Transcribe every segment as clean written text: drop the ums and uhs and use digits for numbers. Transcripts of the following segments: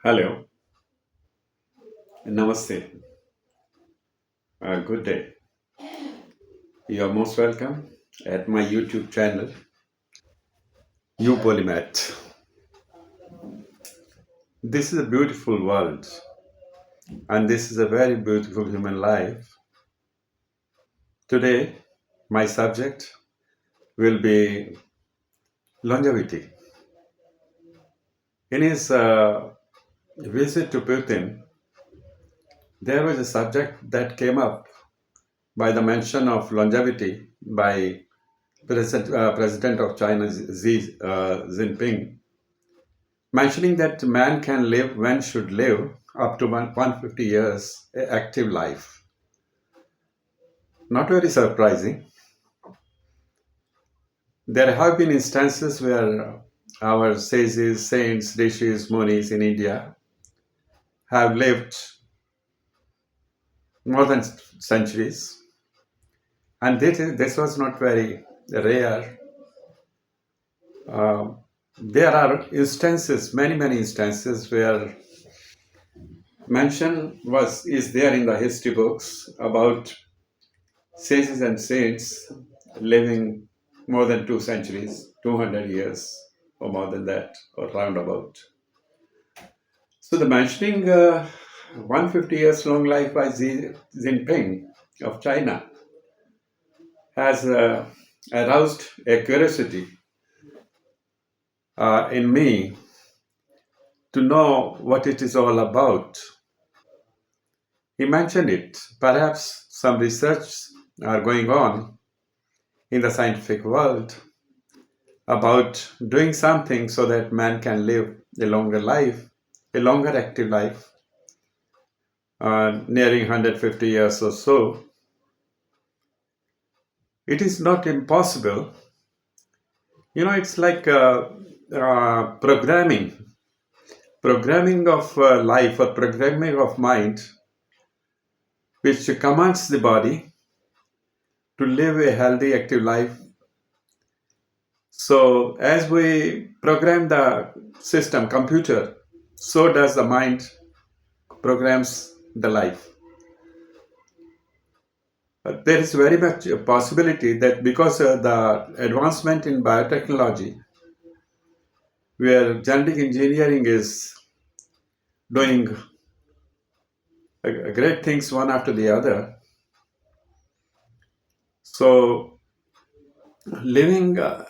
Hello, Namaste, good day. You are most welcome at my YouTube channel, New POLYMATH. This is a beautiful world, and this is a very beautiful human life. Today, my subject will be longevity. In his visit to Putin, there was a subject that came up by the mention of longevity by President of China Xi Jinping, mentioning that man can live when should live up to 150 years active life. Not very surprising. There have been instances where our sages, saints, rishis, munis in India have lived more than centuries, and this was not very rare. Uh, there are instances, many instances where mention was is there in the history books about sages and saints living more than 2 centuries, 200 years, or more than that, or roundabout. So the mentioning 150 years long life by Xi Jinping of China has aroused a curiosity in me to know what it is all about. He mentioned it. Perhaps some research are going on in the scientific world about doing something so that man can live a longer life, a longer active life, nearing 150 years or so. It is not impossible. It's like programming of life or programming of mind, which commands the body to live a healthy, active life. So, as we program the system, computer, so does the mind programs the life. There is very much a possibility that because the advancement in biotechnology, where genetic engineering is doing great things one after the other, so living a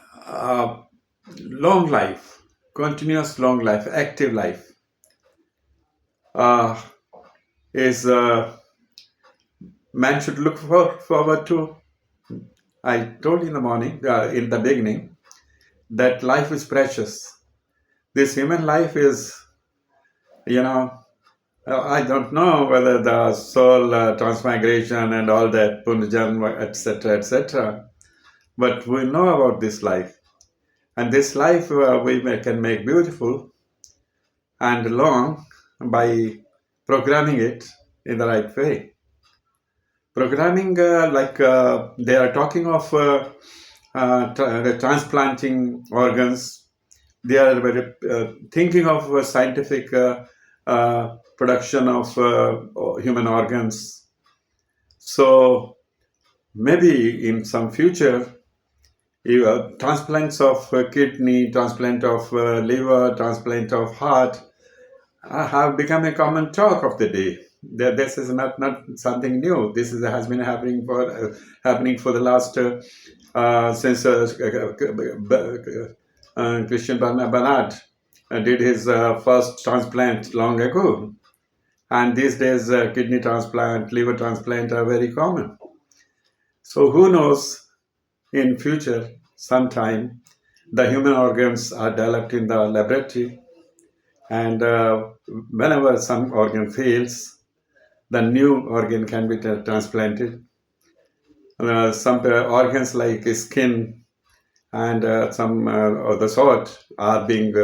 long life, continuous long life, active life, uh, is man should look forward to. I told in the morning, in the beginning, that life is precious. This human life is, you know, I don't know whether the soul transmigration and all that, punjajanma, etc., but we know about this life. And this life can make beautiful and long by programming it in the right way. Programming, they are talking of transplanting organs. They are thinking of scientific production of human organs. So maybe in some future, transplants of kidney, transplant of liver, transplant of heart have become a common talk of the day. This is not something new. Has been happening for the last since Christian Bernard did his first transplant long ago, and these days kidney transplant, liver transplant are very common. So who knows, in future sometime the human organs are developed in the laboratory, and whenever some organ fails, the new organ can be transplanted. Some organs like skin and some of the sort are being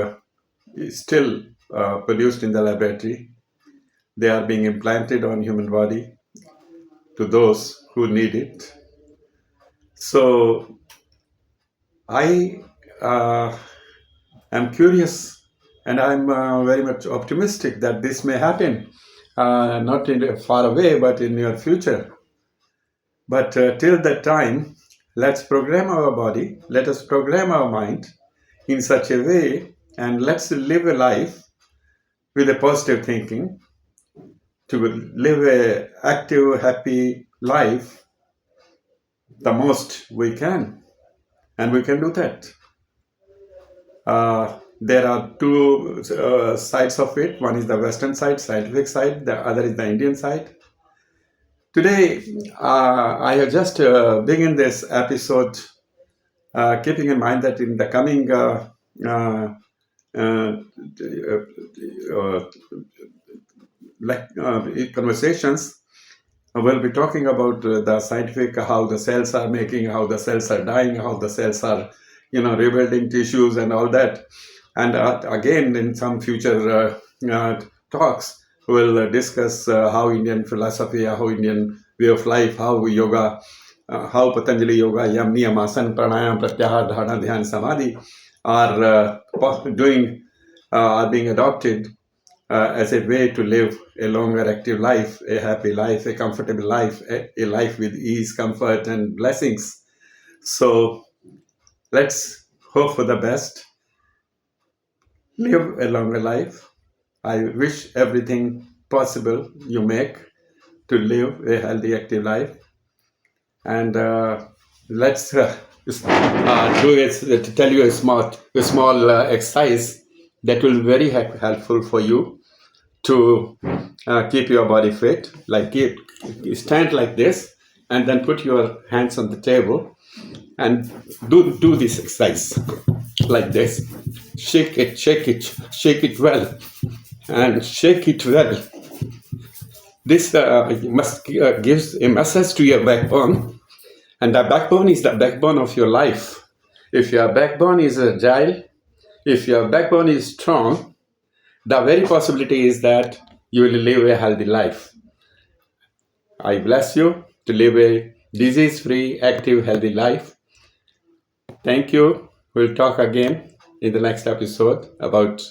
still produced in the laboratory. They are being implanted on human body to those who need it. So I am curious And I'm very much optimistic that this may happen, not in far away, but in your future. But till that time, let's program our body, let us program our mind in such a way, and let's live a life with a positive thinking, to live a active, happy life the most we can. And we can do that. There are two sides of it. One is the Western side, scientific side. The other is the Indian side. Today, I have just begun this episode, keeping in mind that in the coming conversations, we'll be talking about the scientific, how the cells are making, how the cells are dying, how the cells are, rebuilding tissues and all that. And again, in some future talks, we'll discuss how Indian philosophy, how Indian way of life, how yoga, how Patanjali Yoga, Yam, Niyam, Asana, Pranayam, Pratyahar, Dharana, Dhyan, Samadhi are being adopted as a way to live a longer active life, a happy life, a comfortable life, a life with ease, comfort, and blessings. So let's hope for the best, live a longer life. I wish everything possible you make to live a healthy, active life. And let's to tell you a small exercise that will be very helpful for you to keep your body fit. Like stand like this, and then put your hands on the table and do this exercise like this. Shake it well, and shake it well. This must gives a massage to your backbone, and the backbone is the backbone of your life. If your backbone is agile, if your backbone is strong, the very possibility is that you will live a healthy life. I bless you to live a disease-free, active, healthy life. Thank you. We'll talk again in the next episode about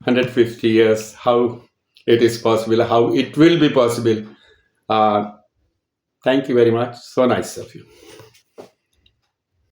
150 years, how it is possible, how it will be possible. Thank you very much. So nice of you.